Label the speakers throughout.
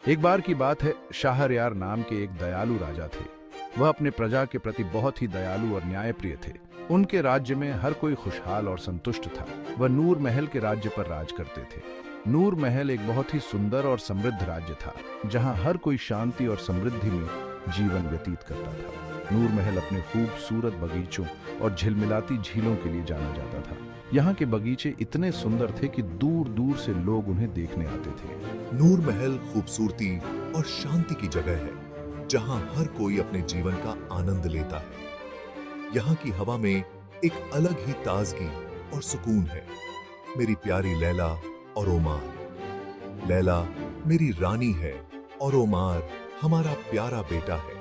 Speaker 1: एक बार की बात है, शाहरयार नाम के एक दयालु राजा थे। वह अपने प्रजा के प्रति बहुत ही दयालु और न्यायप्रिय थे। उनके राज्य में हर कोई खुशहाल और संतुष्ट था। वह नूर महल के राज्य पर राज करते थे। नूर महल एक बहुत ही सुंदर और समृद्ध राज्य था, जहां हर कोई शांति और समृद्धि में जीवन व्यतीत करता था। नूर महल अपने खूबसूरत बगीचों और झिलमिलाती झीलों के लिए जाना जाता था। यहाँ के बगीचे इतने सुंदर थे कि दूर दूर से लोग उन्हें देखने आते थे।
Speaker 2: नूर महल खूबसूरती और शांति की जगह है, जहां हर कोई अपने जीवन का आनंद लेता है। यहाँ की हवा में एक अलग ही ताजगी और सुकून है। मेरी प्यारी लैला और ओमार। लैला मेरी रानी है और ओमार हमारा प्यारा बेटा है।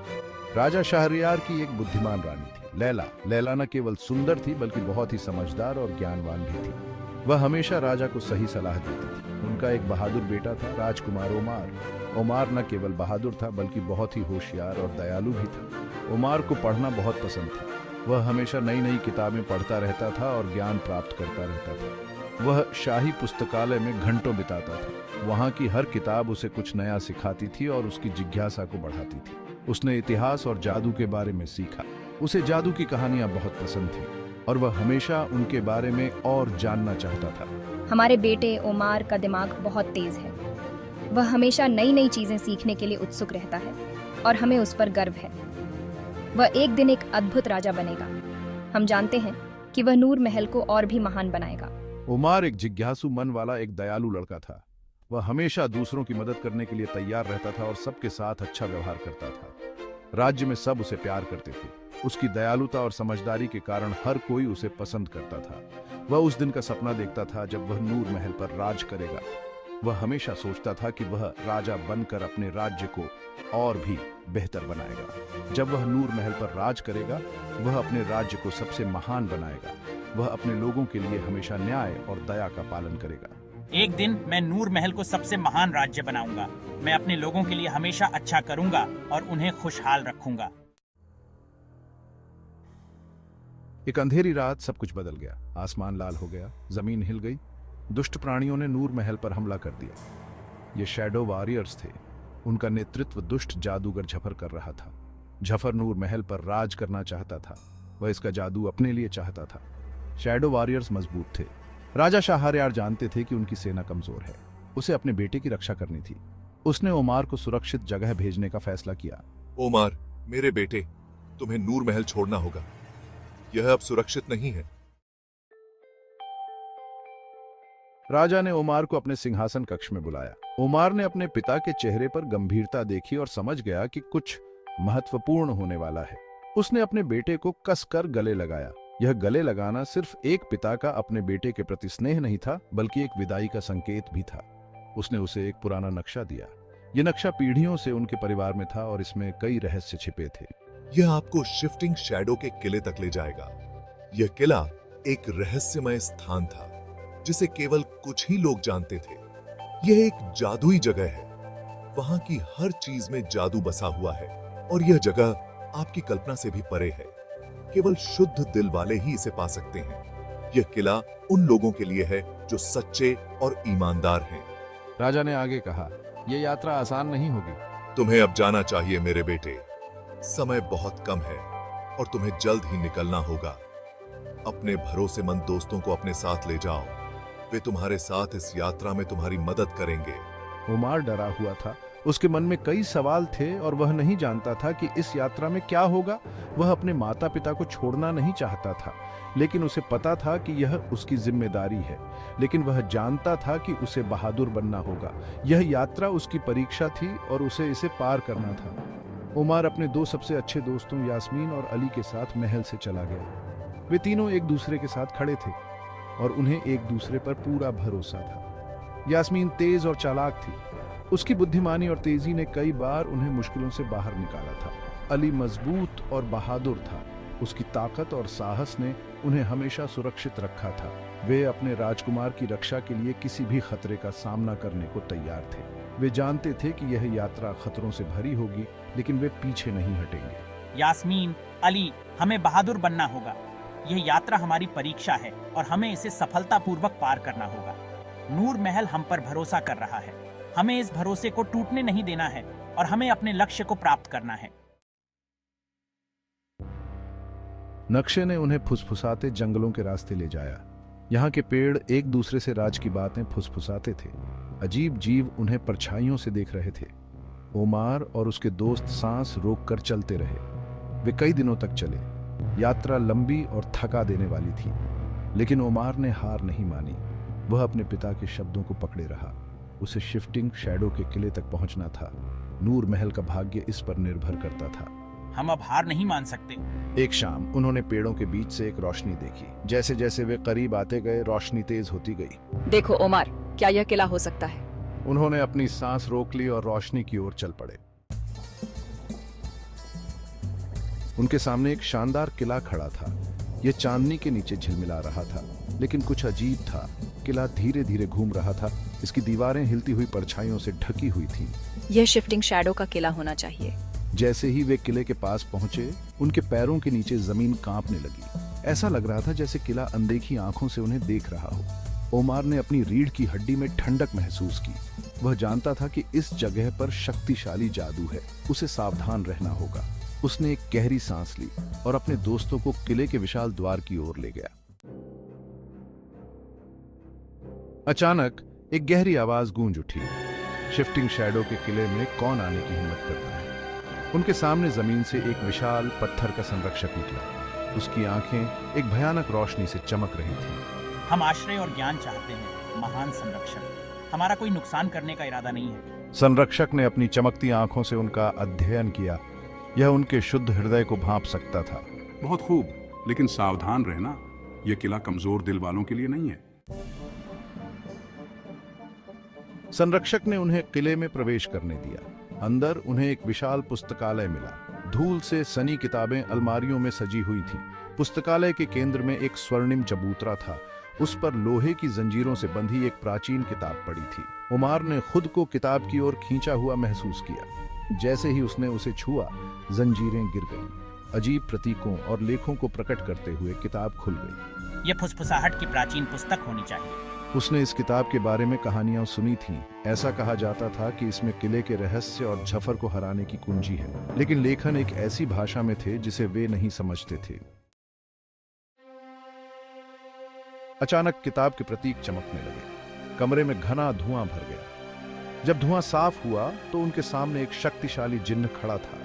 Speaker 1: राजा शाहरयार की एक बुद्धिमान रानी थी, लैला। लैला न केवल सुंदर थी बल्कि बहुत ही समझदार और ज्ञानवान भी थी। वह हमेशा राजा को सही सलाह देती थी। उनका एक बहादुर बेटा था, राजकुमार ओमार। ओमार न केवल बहादुर था बल्कि बहुत ही होशियार और दयालु भी था। ओमार को पढ़ना बहुत पसंद था। वह हमेशा नई नई किताबें पढ़ता रहता था और ज्ञान प्राप्त करता रहता था। वह शाही पुस्तकालय में घंटों बिताता था। वहाँ की हर किताब उसे कुछ नया सिखाती थी और उसकी जिज्ञासा को बढ़ाती थी। उसने इतिहास और जादू के बारे में सीखा। उसे जादू की कहानियां बहुत पसंद थी और वह हमेशा उनके बारे में और जानना चाहता था।
Speaker 3: हमारे बेटे ओमार का दिमाग बहुत तेज है। वह हमेशा नई नई चीजें सीखने के लिए उत्सुक रहता है और हमें उस पर गर्व है। वह एक दिन एक अद्भुत राजा बनेगा। हम जानते हैं कि वह नूर महल को और भी महान बनाएगा।
Speaker 1: ओमार एक जिज्ञासु मन वाला एक दयालु लड़का था। वह हमेशा दूसरों की मदद करने के लिए तैयार रहता था और सबके साथ अच्छा व्यवहार करता था। राज्य में सब उसे प्यार करते थे। उसकी दयालुता और समझदारी के कारण हर कोई उसे पसंद करता था। वह उस दिन का सपना देखता था जब वह नूर महल पर राज करेगा। वह हमेशा सोचता था कि वह राजा बनकर अपने राज्य को और भी बेहतर बनाएगा। जब वह नूर महल पर राज करेगा, वह अपने राज्य को सबसे महान बनाएगा। वह अपने लोगों के लिए हमेशा न्याय और दया का पालन करेगा।
Speaker 4: एक दिन मैं नूर महल को सबसे महान राज्य बनाऊंगा। मैं अपने लोगों के लिए हमेशा अच्छा करूंगा और उन्हें खुशहाल रखूंगा।
Speaker 1: एक अंधेरी रात सब कुछ बदल गया। आसमान लाल हो गया, जमीन हिल गई। दुष्ट प्राणियों ने नूर महल पर हमला कर दिया। ये शैडो वॉरियर्स थे। उनका नेतृत्व दुष्ट जादूगर झफर कर रहा था। झफर नूर महल पर राज करना चाहता था। वह इसका जादू अपने लिए चाहता था। शैडो वॉरियर्स मजबूत थे। राजा शाहरयार जानते थे कि उनकी सेना कमजोर है। उसे अपने बेटे की रक्षा करनी थी। उसने ओमार को सुरक्षित जगह भेजने का फैसला किया।
Speaker 2: ओमार, मेरे बेटे, तुम्हें नूर महल छोड़ना होगा। यह अब सुरक्षित नहीं है।
Speaker 1: राजा ने ओमार को अपने सिंहासन कक्ष में बुलाया। ओमार ने अपने पिता के चेहरे पर गंभीरता देखी और समझ गया कि कुछ महत्वपूर्ण होने वाला है। उसने अपने बेटे को कसकर गले लगाया। यह गले लगाना सिर्फ एक पिता का अपने बेटे के प्रति स्नेह नहीं था, बल्कि एक विदाई का संकेत भी था। उसने उसे एक पुराना नक्शा दिया। यह नक्शा पीढ़ियों से उनके परिवार में था और इसमें कई रहस्य छिपे थे।
Speaker 2: यह आपको शिफ्टिंग शैडो के किले तक ले जाएगा। यह किला एक रहस्यमय स्थान था, जिसे केवल कुछ ही लोग जानते थे। यह एक जादुई जगह है। वहां की हर चीज में जादू बसा हुआ है और यह जगह आपकी कल्पना से भी परे है। केवल शुद्ध दिल वाले ही इसे पा सकते हैं। यह किला उन लोगों के लिए है जो सच्चे और ईमानदार हैं।
Speaker 1: राजा ने आगे कहा, यह यात्रा आसान नहीं होगी।
Speaker 2: तुम्हें अब जाना चाहिए मेरे बेटे। समय बहुत कम है और तुम्हें जल्द ही निकलना होगा। अपने भरोसेमंद दोस्तों को अपने साथ ले जाओ। वे तुम्हारे साथ इस यात्रा में तुम्हारी मदद करेंगे।
Speaker 1: ओमार डरा हुआ था। उसके मन में कई सवाल थे और वह नहीं जानता था कि इस यात्रा में क्या होगा। वह अपने माता पिता को छोड़ना नहीं चाहता था, लेकिन उसे पता था कि यह उसकी जिम्मेदारी है। लेकिन वह जानता था कि उसे बहादुर बनना होगा। यह यात्रा उसकी परीक्षा थी और उसे इसे पार करना था। ओमार अपने दो सबसे अच्छे दोस्तों यास्मीन और अली के साथ महल से चला गया। वे तीनों एक दूसरे के साथ खड़े थे और उन्हें एक दूसरे पर पूरा भरोसा था। यास्मीन तेज और चालाक थी। उसकी बुद्धिमानी और तेजी ने कई बार उन्हें मुश्किलों से बाहर निकाला था। अली मजबूत और बहादुर था। उसकी ताकत और साहस ने उन्हें हमेशा सुरक्षित रखा था। वे अपने राजकुमार की रक्षा के लिए किसी भी खतरे का सामना करने को तैयार थे। वे जानते थे कि यह यात्रा खतरों से भरी होगी, लेकिन वे पीछे नहीं हटेंगे।
Speaker 4: यास्मीन, अली, हमें बहादुर बनना होगा। यह यात्रा हमारी परीक्षा है और हमें इसे सफलतापूर्वक पार करना होगा। नूर महल हम पर भरोसा कर रहा है। हमें इस भरोसे को टूटने नहीं देना है और हमें अपने लक्ष्य को प्राप्त करना है।
Speaker 1: नक्शे ने उन्हें फुसफुसाते जंगलों के रास्ते ले जाया। यहाँ के पेड़ एक दूसरे से राज की बातें फुसफुसाते थे। अजीब जीव उन्हें परछाइयों से देख रहे थे। ओमार और उसके दोस्त सांस रोककर चलते रहे। वे कई दिनों तक चले। यात्रा लंबी और थका देने वाली थी, लेकिन ओमार ने हार नहीं मानी। वह अपने पिता के शब्दों को पकड़े रहा। उसे शिफ्टिंग शैडो के किले तक पहुंचना था। नूर महल का भाग्य इस पर निर्भर करता था।
Speaker 4: हम अब हार नहीं मान सकते।
Speaker 1: एक शाम उन्होंने पेड़ों के बीच से एक रोशनी देखी। जैसे जैसे वे करीब आते गए, रोशनी तेज होती गई।
Speaker 5: देखो ओमार, क्या यह किला हो सकता है?
Speaker 1: उन्होंने अपनी सांस रोक ली और रोशनी की ओर चल पड़े। उनके सामने एक शानदार किला खड़ा था। यह चांदनी के नीचे झिलमिला रहा था, लेकिन कुछ अजीब था। किला धीरे धीरे घूम रहा था। इसकी दीवारें हिलती हुई परछाइयों से ढकी हुई थीं।
Speaker 5: यह शिफ्टिंग शैडो का किला होना चाहिए।
Speaker 1: जैसे ही वे किले के पास पहुंचे, उनके पैरों के नीचे जमीन कांपने लगी। ऐसा लग रहा था जैसे किला अनदेखी आंखों से उन्हें देख रहा हो। ओमार ने अपनी रीढ़ की हड्डी में ठंडक महसूस की। वह जानता था कि इस जगह पर शक्तिशाली जादू है। उसे सावधान रहना होगा। उसने एक गहरी सांस ली और अपने दोस्तों को किले के विशाल द्वार की ओर ले गया। अचानक एक गहरी आवाज गूंज उठी। शिफ्टिंग शैडो के किले में कौन आने की हिम्मत करता है? उनके सामने जमीन से एक विशाल पत्थर का संरक्षक निकला। उसकी आंखें एक भयानक रोशनी से चमक रही थीं।
Speaker 4: हम आश्रय और ज्ञान चाहते हैं, महान संरक्षक। हमारा कोई नुकसान करने का इरादा नहीं है।
Speaker 1: संरक्षक ने अपनी चमकती आंखों से उनका अध्ययन किया। यह उनके शुद्ध हृदय को भांप सकता था।
Speaker 6: बहुत खूब, लेकिन सावधान रहना, यह किला कमजोर दिल वालों के लिए नहीं है।
Speaker 1: संरक्षक ने उन्हें किले में प्रवेश करने दिया। अंदर उन्हें एक विशाल पुस्तकालय मिला। धूल से सनी किताबें अलमारियों में सजी हुई थीं। पुस्तकालय के केंद्र में एक स्वर्णिम चबूतरा था। उस पर लोहे की जंजीरों से बंधी एक प्राचीन किताब पड़ी थी। उमार ने खुद को किताब की ओर खींचा हुआ महसूस किया। जैसे ही उसने उसे छुआ, जंजीरें गिर गईं। अजीब प्रतीकों और लेखों को प्रकट करते हुए किताब खुल गई।
Speaker 4: यह फुसफुसाहट की प्राचीन पुस्तक होनी चाहिए।
Speaker 1: उसने इस किताब के बारे में कहानियां सुनी थीं। ऐसा कहा जाता था कि इसमें किले के रहस्य और झफर को हराने की कुंजी है, लेकिन लेखन एक ऐसी भाषा में थे जिसे वे नहीं समझते थे। अचानक किताब के प्रतीक चमकने लगे। कमरे में घना धुआं भर गया। जब धुआं साफ हुआ तो उनके सामने एक शक्तिशाली जिन्न खड़ा था।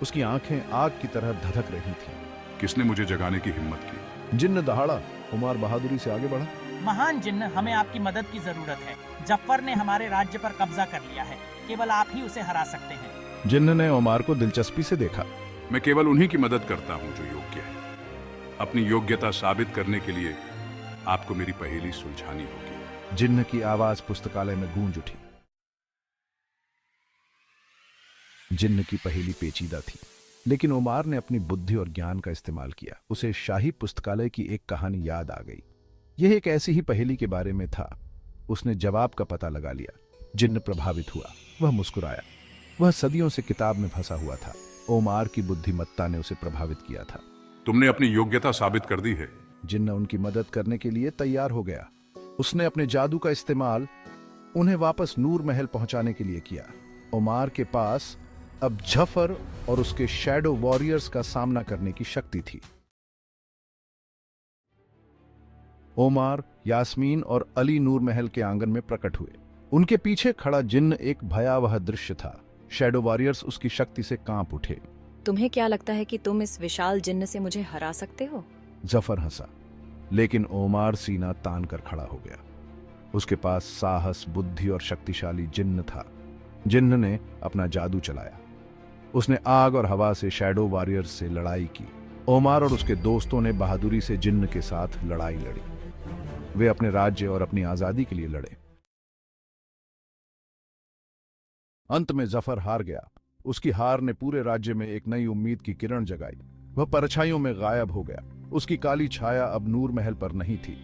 Speaker 1: उसकी आंखें आग की तरह धधक रही थीं।
Speaker 6: किसने मुझे जगाने की हिम्मत की?
Speaker 1: जिन्न दहाड़ा। उमार बहादुरी से आगे बढ़ा।
Speaker 4: महान जिन्न, हमें आपकी मदद की जरूरत है। जफ्फर ने हमारे राज्य पर कब्जा कर लिया है। केवल आप ही उसे हरा सकते हैं।
Speaker 1: जिन्न ने उमार को दिलचस्पी से देखा।
Speaker 6: मैं केवल उन्हीं की मदद करता हूं जो योग्य है। अपनी योग्यता साबित करने के लिए आपको मेरी पहेली सुलझानी होगी।
Speaker 1: जिन्न की आवाज पुस्तकालय में गूंज उठी। जिन्न की पहेली पेचीदा थी, लेकिन उमार ने अपनी बुद्धि और ज्ञान का इस्तेमाल किया। उसे शाही पुस्तकालय की एक कहानी याद आ गई। यह एक ऐसी ही पहेली के बारे में था। उसने जवाब का पता लगा लिया। जिन्न प्रभावित हुआ। वह मुस्कुराया। वह सदियों से किताब में फंसा हुआ था। ओमार की बुद्धिमत्ता ने उसे प्रभावित किया था।
Speaker 6: तुमने अपनी योग्यता साबित कर दी है।
Speaker 1: जिन्न उनकी मदद करने के लिए तैयार हो गया। उसने अपने जादू का इस्तेमाल उन्हें वापस नूर महल पहुंचाने के लिए किया। ओमार के पास अब झफर और उसके शैडो वॉरियर्स का सामना करने की शक्ति थी। ओमार, यास्मीन और अली नूर महल के आंगन में प्रकट हुए। उनके पीछे खड़ा जिन्न एक भयावह दृश्य था। शैडो वॉरियर्स उसकी शक्ति से कांप उठे।
Speaker 5: तुम्हें क्या लगता है कि तुम इस विशाल जिन्न से मुझे हरा सकते हो?
Speaker 1: जफर हंसा, लेकिन ओमार सीना तान कर खड़ा हो गया। उसके पास साहस, बुद्धि और शक्तिशाली जिन्न था। जिन्न ने अपना जादू चलाया। उसने आग और हवा से शैडो वॉरियर्स से लड़ाई की। ओमार और उसके दोस्तों ने बहादुरी से जिन्न के साथ लड़ाई लड़ी। वे अपने राज्य और अपनी आजादी के लिए लड़े। अंत में जफर हार गया। उसकी हार ने पूरे राज्य में एक नई उम्मीद की किरण जगाई। वह परछाइयों में गायब हो गया। उसकी काली छाया अब नूर महल पर नहीं थी।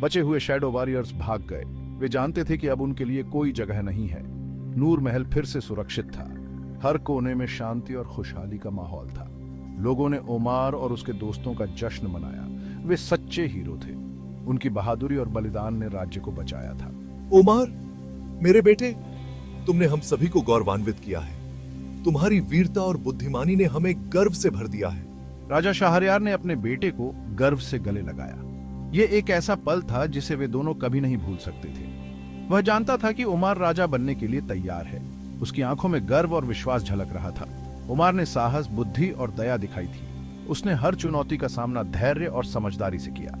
Speaker 1: बचे हुए शैडो वॉरियर्स भाग गए। वे जानते थे कि अब उनके लिए कोई जगह नहीं है। नूर महल फिर से सुरक्षित था। हर कोने में शांति और खुशहाली का माहौल था। लोगों ने ओमार और उसके दोस्तों का जश्न मनाया। वे सच्चे हीरो थे। उनकी बहादुरी और बलिदान ने राज्य को बचाया था।
Speaker 2: ओमार, मेरे बेटे, तुमने हम सभी को गौरवान्वित किया है। तुम्हारी वीरता और बुद्धिमानी ने हमें गर्व से भर दिया है।
Speaker 1: राजा शाहरयार ने अपने बेटे को गर्व से गले लगाया। ये एक ऐसा पल था जिसे वे दोनों कभी नहीं भूल सकते थे। वह जानता था कि उमार राजा बनने के लिए तैयार है। उसकी आंखों में गर्व और विश्वास झलक रहा था। उमार ने साहस, बुद्धि और दया दिखाई थी। उसने हर चुनौती का सामना धैर्य और समझदारी से किया।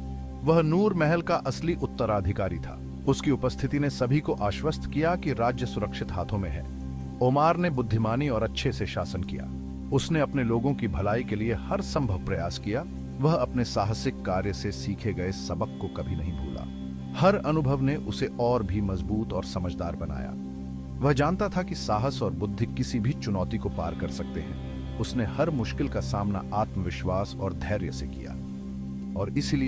Speaker 1: वह नूर महल का असली उत्तराधिकारी था। उसकी उपस्थिति ने सभी को आश्वस्त किया कि राज्य सुरक्षित हाथों में है। उमार ने बुद्धिमानी और अच्छे से शासन किया। उसने अपने लोगों की भलाई के लिए हर संभव प्रयास किया। वह अपने साहसिक कार्य से सीखे गए सबक को कभी नहीं भूला। हर अनुभव ने उसे और भी मजबूत और समझदार बनाया। वह जानता था कि साहस और बुद्धि किसी भी चुनौती को पार कर सकते हैं। उसने हर मुश्किल का सामना आत्मविश्वास और धैर्य से किया और इसीलिए